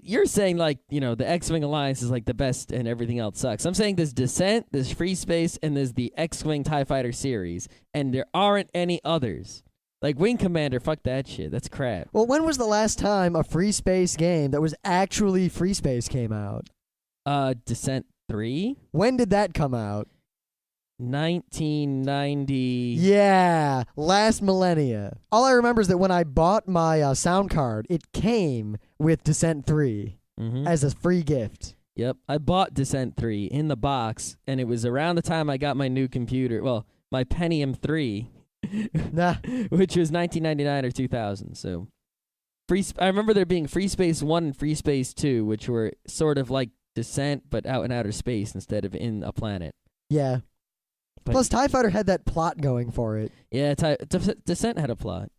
you're saying like the X-Wing Alliance is like the best and everything else sucks. I'm saying there's Descent, there's Free Space, and there's the X-Wing TIE Fighter series, and there aren't any others. Like Wing Commander, fuck that shit. That's crap. Well, when was the last time a free space game that was actually free space came out? Descent 3, When did that come out? 1990. Yeah, last millennia. All I remember is that when I bought my sound card, it came with Descent 3 Mhm. as a free gift. Yep, I bought Descent 3 in the box, and it was around the time I got my new computer. Well, my Pentium 3, Nah. which was 1999 or 2000. So, I remember there being Free Space 1 and Free Space 2, which were sort of like Descent, but out in outer space instead of in a planet. Yeah. But- Plus, TIE Fighter had that plot going for it. Yeah, Descent had a plot.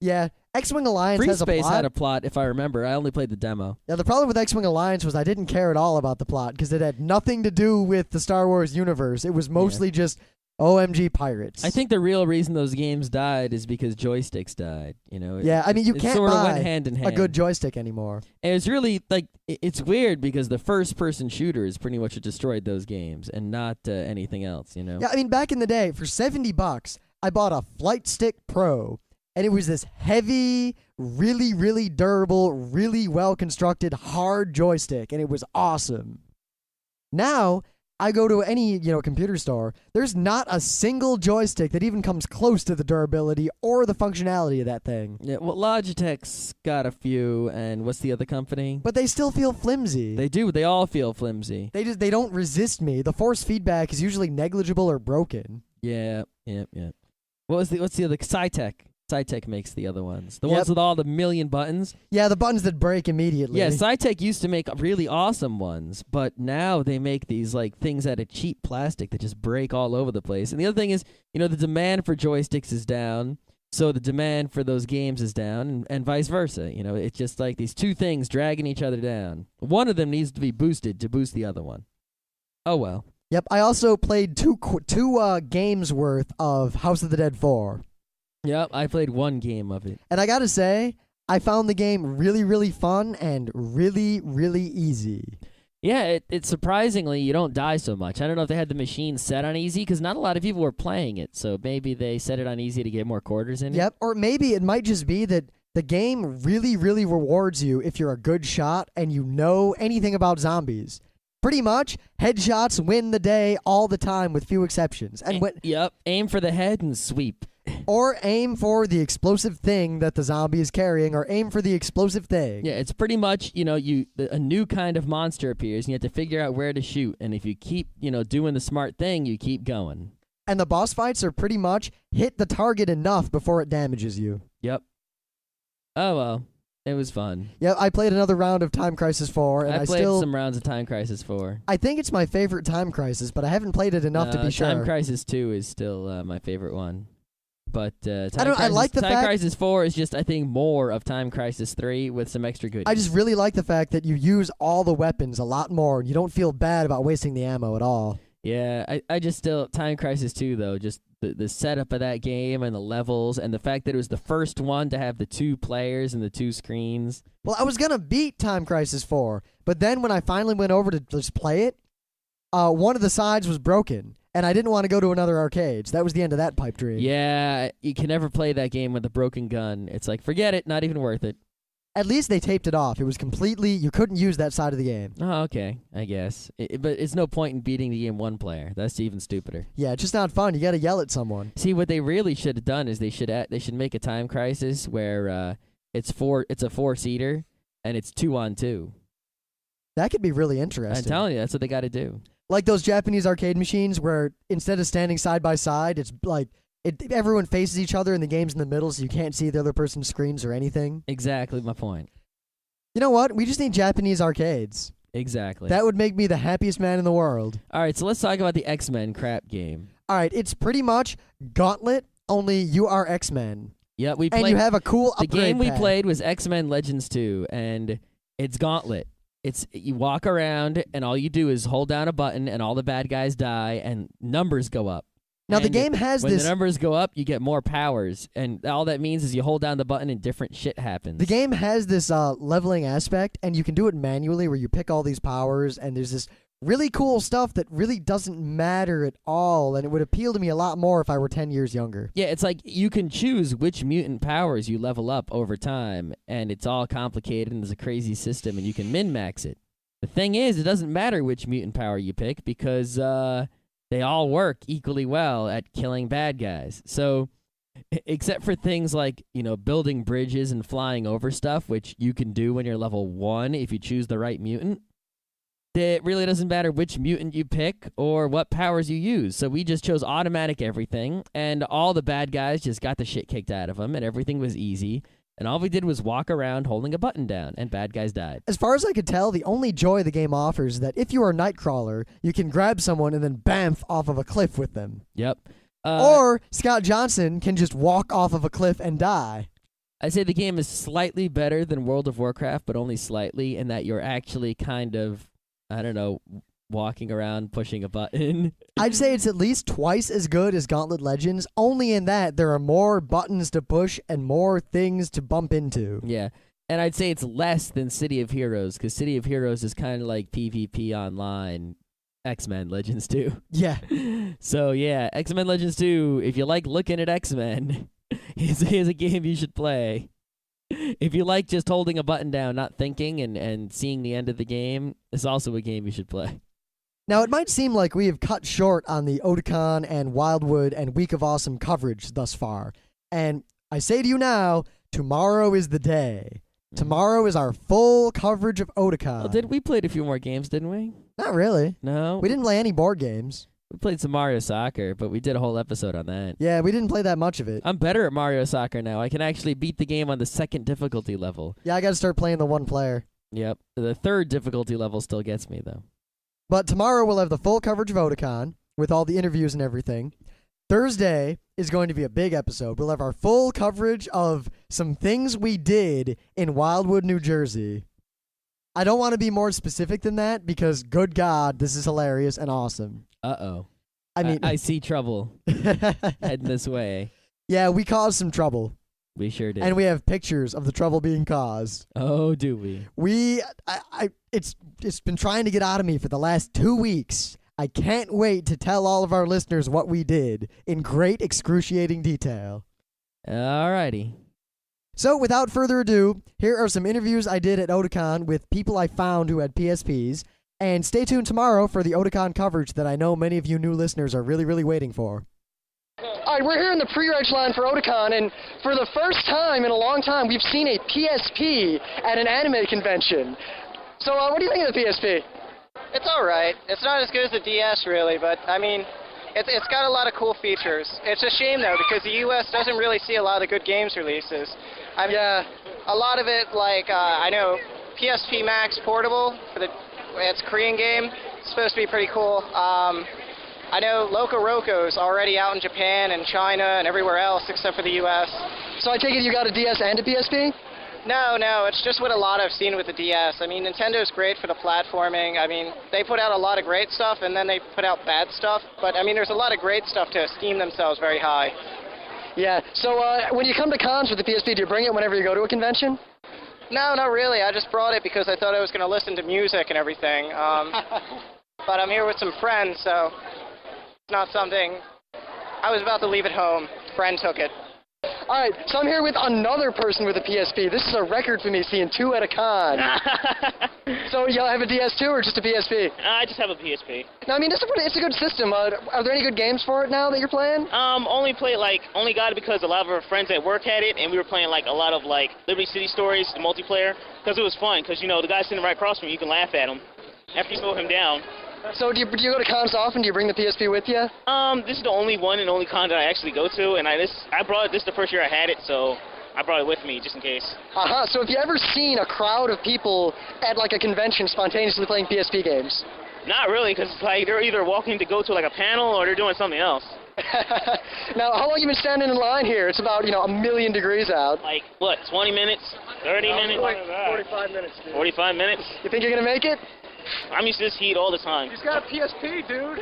Yeah, X-Wing Alliance Free has Space a plot. had a plot, if I remember. I only played the demo. Yeah, the problem with X-Wing Alliance was I didn't care at all about the plot because it had nothing to do with the Star Wars universe. It was mostly just OMG pirates. I think the real reason those games died is because joysticks died. Yeah, I mean, you it can't sort of buy went hand in hand. a good joystick anymore. And it's really like it's weird because the first-person shooters pretty much destroyed those games, and not anything else. Yeah, I mean, back in the day, for $70, I bought a Flight Stick Pro, and it was this heavy, really, really durable, really well-constructed, hard joystick, and it was awesome. Now, I go to any, computer store, there's not a single joystick that even comes close to the durability or the functionality of that thing. Yeah, well, Logitech's got a few, and what's the other company? But they still feel flimsy. They do. They all feel flimsy. They don't resist me. The force feedback is usually negligible or broken. Yeah. What's the other? Cytec. Cytec makes the other ones. The Yep. ones with all the million buttons. Yeah, the buttons that break immediately. Yeah, Cytec used to make really awesome ones, but now they make these like things out of cheap plastic that just break all over the place. And the other thing is, the demand for joysticks is down, so the demand for those games is down, and vice versa. It's just like these two things dragging each other down. One of them needs to be boosted to boost the other one. Oh well. Yep, I also played two games worth of House of the Dead 4. Yep, I played one game of it. And I gotta say, I found the game really, really fun and really, really easy. Yeah, it surprisingly, you don't die so much. I don't know if they had the machine set on easy, because not a lot of people were playing it, so maybe they set it on easy to get more quarters in it. Yep, or maybe it might just be that the game really, really rewards you if you're a good shot and you know anything about zombies. Pretty much, headshots win the day all the time with few exceptions. And Yep, aim for the head and sweep. Or aim for the explosive thing that the zombie is carrying, or aim for the explosive thing. Yeah, it's pretty much, a new kind of monster appears, and you have to figure out where to shoot. And if you keep, doing the smart thing, you keep going. And the boss fights are pretty much hit the target enough before it damages you. Yep. Oh, well, it was fun. Yeah, I played another round of Time Crisis 4, and I played still... some rounds of Time Crisis 4. I think it's my favorite Time Crisis, but I haven't played it enough to be sure. Time Crisis 2 is still my favorite one. but I like the Time fact Crisis 4 is just, I think, more of Time Crisis 3 with some extra goodies. I just really like the fact that you use all the weapons a lot more, and you don't feel bad about wasting the ammo at all. Yeah, I just still Time Crisis 2 though, just the setup of that game and the levels and the fact that it was the first one to have the 2 players and the 2 screens. Well, I was gonna beat Time Crisis 4, but then when I finally went over to just play it, one of the sides was broken, and I didn't want to go to another arcade. So that was the end of that pipe dream. Yeah, you can never play that game with a broken gun. It's like, forget it, not even worth it. At least they taped it off. It was completely, you couldn't use that side of the game. Oh, okay, I guess. But it's no point in beating the game one player. That's even stupider. Yeah, it's just not fun. You got to yell at someone. See, what they really should have done is they should make a Time Crisis where it's a 4-seater and it's 2-on-2. That could be really interesting. I'm telling you, that's what they got to do. Like those Japanese arcade machines where instead of standing side by side, it's like everyone faces each other and the game's in the middle so you can't see the other person's screens or anything. Exactly my point. You know what? We just need Japanese arcades. Exactly. That would make me the happiest man in the world. All right, so let's talk about the X-Men crap game. All right, it's pretty much Gauntlet, only you are X-Men. Yeah, we played. And you have a cool upgrade The game we pack. played was X-Men Legends 2, and it's Gauntlet. You walk around, and all you do is hold down a button, and all the bad guys die, and numbers go up. Now, and the game has when this... the numbers go up, you get more powers, and all that means is you hold down the button and different shit happens. The game has this leveling aspect, and you can do it manually where you pick all these powers, and there's this really cool stuff that really doesn't matter at all, and it would appeal to me a lot more if I were 10 years younger. Yeah, it's like you can choose which mutant powers you level up over time, and it's all complicated, and there's a crazy system, and you can min-max it. The thing is, it doesn't matter which mutant power you pick because they all work equally well at killing bad guys. So, except for things like, building bridges and flying over stuff, which you can do when you're level 1 if you choose the right mutant, it really doesn't matter which mutant you pick or what powers you use. So we just chose automatic everything, and all the bad guys just got the shit kicked out of them, and everything was easy. And all we did was walk around holding a button down, and bad guys died. As far as I could tell, the only joy the game offers is that if you are a Nightcrawler, you can grab someone and then bamf off of a cliff with them. Yep. Or Scott Johnson can just walk off of a cliff and die. I'd say the game is slightly better than World of Warcraft, but only slightly, in that you're actually kind of, walking around pushing a button. I'd say it's at least twice as good as Gauntlet Legends, only in that there are more buttons to push and more things to bump into. Yeah, and I'd say it's less than City of Heroes, because City of Heroes is kind of like PvP online X-Men Legends 2. Yeah. So yeah, X-Men Legends 2, if you like looking at X-Men, here's a game you should play. If you like just holding a button down, not thinking, and seeing the end of the game, it's also a game you should play. Now, it might seem like we have cut short on the Otakon and Wildwood and Week of Awesome coverage thus far. And I say to you now, tomorrow is the day. Tomorrow is our full coverage of Otakon. Well, we played a few more games, didn't we? Not really. No. We didn't play any board games. We played some Mario Soccer, but we did a whole episode on that. Yeah, we didn't play that much of it. I'm better at Mario Soccer now. I can actually beat the game on the 2nd difficulty level. Yeah, I got to start playing the one player. Yep. The 3rd difficulty level still gets me, though. But tomorrow we'll have the full coverage of Otakon with all the interviews and everything. Thursday is going to be a big episode. We'll have our full coverage of some things we did in Wildwood, New Jersey. I don't want to be more specific than that because, good God, this is hilarious and awesome. Uh-oh. I mean, I see trouble heading this way. Yeah, we caused some trouble. We sure did. And we have pictures of the trouble being caused. Oh, do we? It's been trying to get out of me for the last 2 weeks. I can't wait to tell all of our listeners what we did in great excruciating detail. Alrighty. So, without further ado, here are some interviews I did at Otakon with people I found who had PSPs. And stay tuned tomorrow for the Otakon coverage that I know many of you new listeners are really, really waiting for. All right, we're here in the pre-reg line for Otakon, and for the first time in a long time, we've seen a PSP at an anime convention. So, what do you think of the PSP? It's all right. It's not as good as the DS, really, but, I mean, it's got a lot of cool features. It's a shame, though, because the U.S. doesn't really see a lot of good games releases. I mean, a lot of it, like, I know PSP Max Portable, it's a Korean game. It's supposed to be pretty cool. I know Loco Roco's already out in Japan and China and everywhere else except for the U.S. So I take it you got a DS and a PSP? No, it's just what a lot I've seen with the DS. I mean, Nintendo's great for the platforming. I mean, they put out a lot of great stuff, and then they put out bad stuff. But, I mean, there's a lot of great stuff to esteem themselves very high. Yeah, so when you come to cons with the PSP, do you bring it whenever you go to a convention? No, not really. I just brought it because I thought I was going to listen to music and everything. But I'm here with some friends, so it's not something... I was about to leave it home. Friend took it. All right, so I'm here with another person with a PSP. This is a record for me, seeing two at a con. So y'all have a DS too, or just a PSP? I just have a PSP. No, I mean, it's a good system. Are there any good games for it now that you're playing? Only got it because a lot of our friends at work had it, and we were playing like a lot of like Liberty City Stories, the multiplayer, because it was fun. Because you know the guy sitting right across from you, you can laugh at him after you slow him down. So do you go to cons often? Do you bring the PSP with you? This is the only one and only con that I actually go to, and I brought it. This is the first year I had it, so I brought it with me just in case. So have you ever seen a crowd of people at like a convention spontaneously playing PSP games? Not really, because like they're either walking to go to like a panel or they're doing something else. Now, how long have you been standing in line here? It's about, 1,000,000 degrees out. Like, what, 20 minutes? 30 minutes? 45 minutes, dude. 45 minutes? You think you're going to make it? I'm used to this heat all the time. He's got a PSP, dude.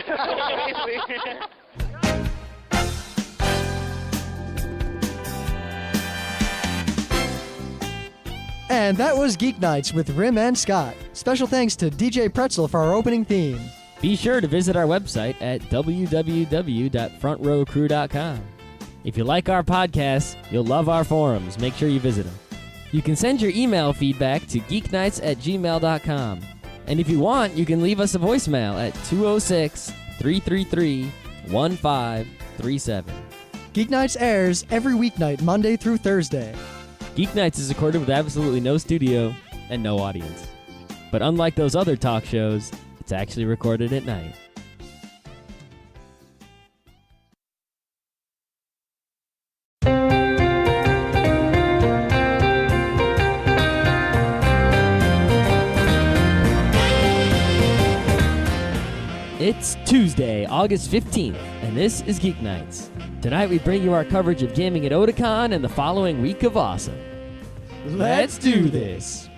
And that was Geeknights with Rim and Scott. Special thanks to DJ Pretzel for our opening theme. Be sure to visit our website at www.frontrowcrew.com. If you like our podcasts, you'll love our forums. Make sure you visit them. You can send your email feedback to geeknights@gmail.com. And if you want, you can leave us a voicemail at 206-333-1537. Geeknights airs every weeknight, Monday through Thursday. Geeknights is recorded with absolutely no studio and no audience. But unlike those other talk shows, it's actually recorded at night. It's Tuesday, August 15th, and this is Geek Nights. Tonight we bring you our coverage of gaming at Otakon and the following week of awesome. Let's do this!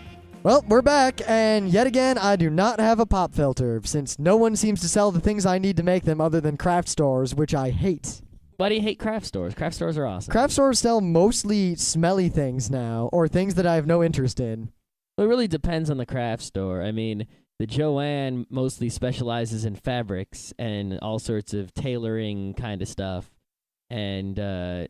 Well, we're back, and yet again, I do not have a pop filter, since no one seems to sell the things I need to make them other than craft stores, which I hate. Why do you hate craft stores? Craft stores are awesome. Craft stores sell mostly smelly things now, or things that I have no interest in. Well, it really depends on the craft store. I mean, the Joanne mostly specializes in fabrics and all sorts of tailoring kind of stuff. And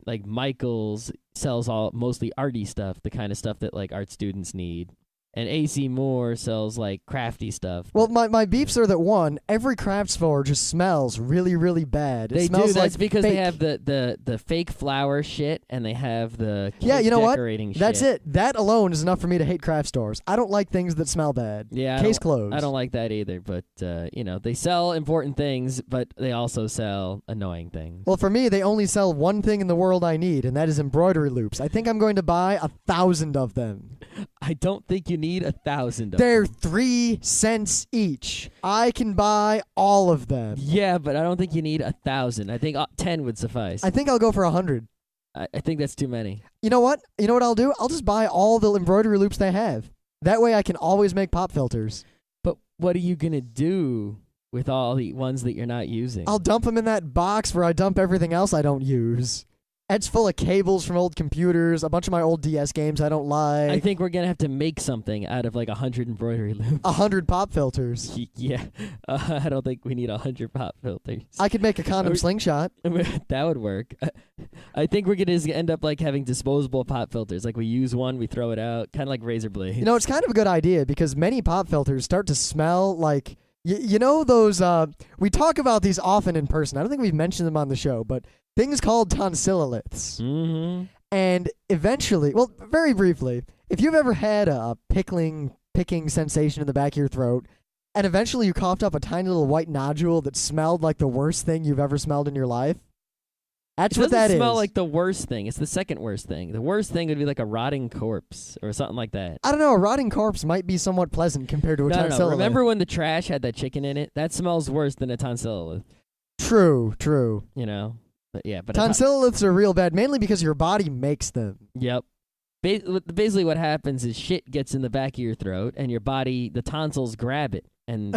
like Michael's sells mostly arty stuff, the kind of stuff that like art students need. And AC Moore sells like crafty stuff. Well, my beefs are that one, every craft store just smells really, really bad. They smells do. That's like because fake. they have the fake flower shit, and they have the Yeah, you know what? decorating shit. That's it. That alone is enough for me to hate craft stores. I don't like things that smell bad. Yeah, Case closed. I don't like that either. But they sell important things, but they also sell annoying things. Well, for me, they only sell one thing in the world I need, and that is embroidery loops. I think I'm going to buy 1,000 of them. I don't think you need 1,000 of They're them. 3 cents each. I can buy all of them. Yeah, but I don't think you need 1,000. I think 10 would suffice. I think I'll go for 100. I think that's too many. You know what? You know what I'll do? I'll just buy all the embroidery loops they have. That way I can always make pop filters. But what are you going to do with all the ones that you're not using? I'll dump them in that box where I dump everything else I don't use. It's full of cables from old computers, a bunch of my old DS games I don't like. I think we're going to have to make something out of like 100 embroidery loops. 100 pop filters. Yeah. I don't think we need 100 pop filters. I could make a condom slingshot. That would work. I think we're going to end up like having disposable pop filters. Like we use one, we throw it out, kind of like razor blades. You know, it's kind of a good idea because many pop filters start to smell like... You know those... we talk about these often in person. I don't think we've mentioned them on the show, but... things called tonsilloliths. Mm-hmm. And eventually, well, very briefly, if you've ever had a picking sensation in the back of your throat, and eventually you coughed up a tiny little white nodule that smelled like the worst thing you've ever smelled in your life, that's what that is. It doesn't smell like the worst thing. It's the second worst thing. The worst thing would be like a rotting corpse or something like that. I don't know. A rotting corpse might be somewhat pleasant compared to a tonsillolith. No. Remember when the trash had that chicken in it? That smells worse than a tonsillolith. True, true. You know, but yeah, but Tonsilloliths are real bad, mainly because your body makes them. Yep. Basically, what happens is shit gets in the back of your throat, and your body, the tonsils, grab it, and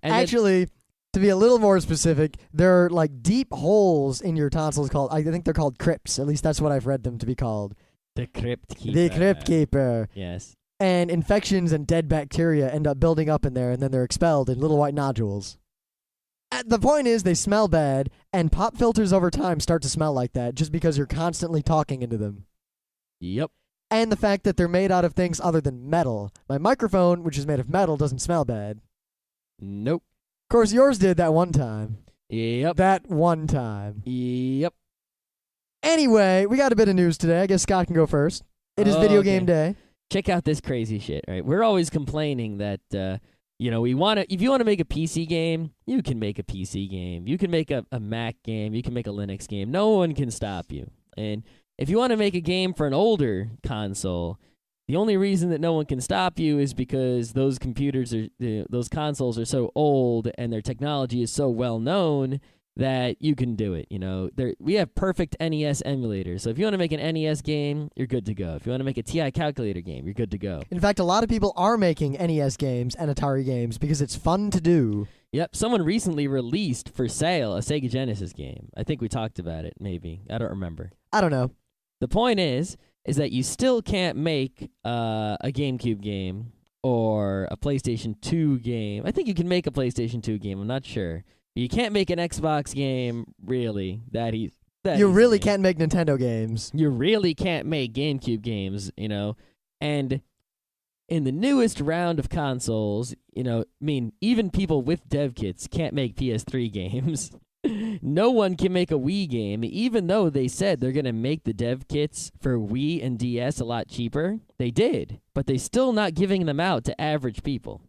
actually, to be a little more specific, there are like deep holes in your tonsils called. I think they're called crypts. At least that's what I've read them to be called. The crypt keeper. The crypt keeper. Yes. And infections and dead bacteria end up building up in there, and then they're expelled in little white nodules. The point is, they smell bad, and pop filters over time start to smell like that just because you're constantly talking into them. Yep. And the fact that they're made out of things other than metal. My microphone, which is made of metal, doesn't smell bad. Nope. Of course, yours did that one time. Yep. That one time. Yep. Anyway, we got a bit of news today. I guess Scott can go first. It is video game day. Check out this crazy shit, right? We're always complaining that, we want to. If you want to make a PC game, you can make a PC game. You can make a Mac game. You can make a Linux game. No one can stop you. And if you want to make a game for an older console, the only reason that no one can stop you is because those consoles are so old and their technology is so well known that you can do it. We have perfect NES emulators. So if you want to make an NES game, you're good to go. If you want to make a TI calculator game, you're good to go. In fact, a lot of people are making NES games and Atari games because it's fun to do. Yep. Someone recently released for sale a Sega Genesis game. I think we talked about it, maybe. I don't remember. I don't know. The point is that you still can't make a GameCube game or a PlayStation 2 game. I think you can make a PlayStation 2 game. I'm not sure. You can't make an Xbox game, really. You really can't make Nintendo games. You really can't make GameCube games, And in the newest round of consoles, even people with dev kits can't make PS3 games. No one can make a Wii game, even though they said they're going to make the dev kits for Wii and DS a lot cheaper. They did, but they're still not giving them out to average people.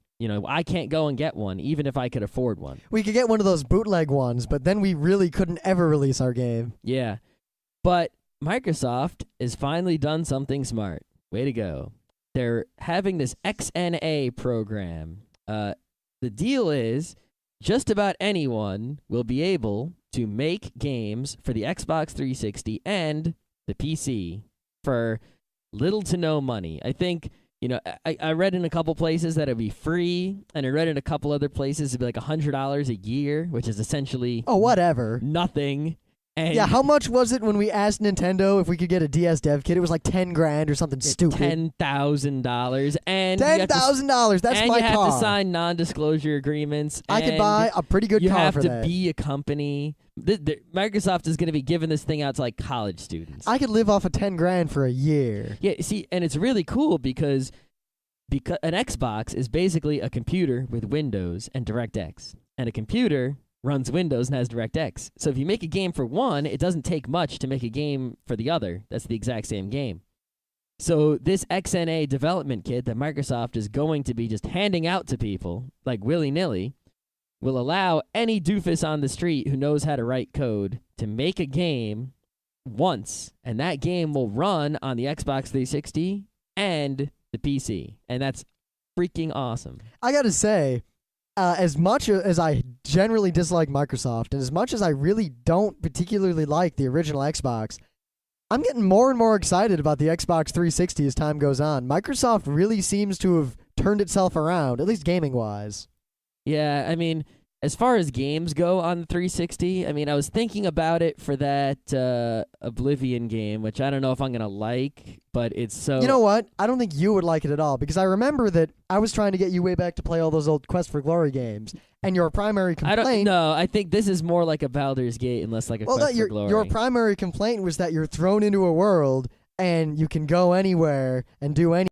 I can't go and get one, even if I could afford one. We could get one of those bootleg ones, but then we really couldn't ever release our game. Yeah. But Microsoft has finally done something smart. Way to go. They're having this XNA program. The deal is, just about anyone will be able to make games for the Xbox 360 and the PC for little to no money. I think... I read in a couple places that it'd be free, and I read in a couple other places it'd be like $100 a year, which is essentially whatever, nothing. And yeah, how much was it when we asked Nintendo if we could get a DS dev kit? It was like $10,000 or something stupid. $10,000, and $10,000. That's and my you have car. to sign non-disclosure agreements. I could buy a pretty good car for that. You have to be a company. Microsoft is going to be giving this thing out to like college students. I could live off of $10,000 for a year. Yeah, see, and it's really cool because an Xbox is basically a computer with Windows and DirectX, and a computer runs Windows and has DirectX. So if you make a game for one, it doesn't take much to make a game for the other. That's the exact same game. So this XNA development kit that Microsoft is going to be just handing out to people, like willy-nilly, will allow any doofus on the street who knows how to write code to make a game once, and that game will run on the Xbox 360 and the PC. And that's freaking awesome. I gotta say, as much as I generally dislike Microsoft, and as much as I really don't particularly like the original Xbox, I'm getting more and more excited about the Xbox 360 as time goes on. Microsoft really seems to have turned itself around, at least gaming-wise. Yeah, I mean, as far as games go on the 360, I was thinking about it for that Oblivion game, which I don't know if I'm going to like, but it's so... You know what? I don't think you would like it at all, because I remember that I was trying to get you way back to play all those old Quest for Glory games, and your primary complaint... I think this is more like a Baldur's Gate and less like a Quest for Glory. Your primary complaint was that you're thrown into a world, and you can go anywhere and do anything.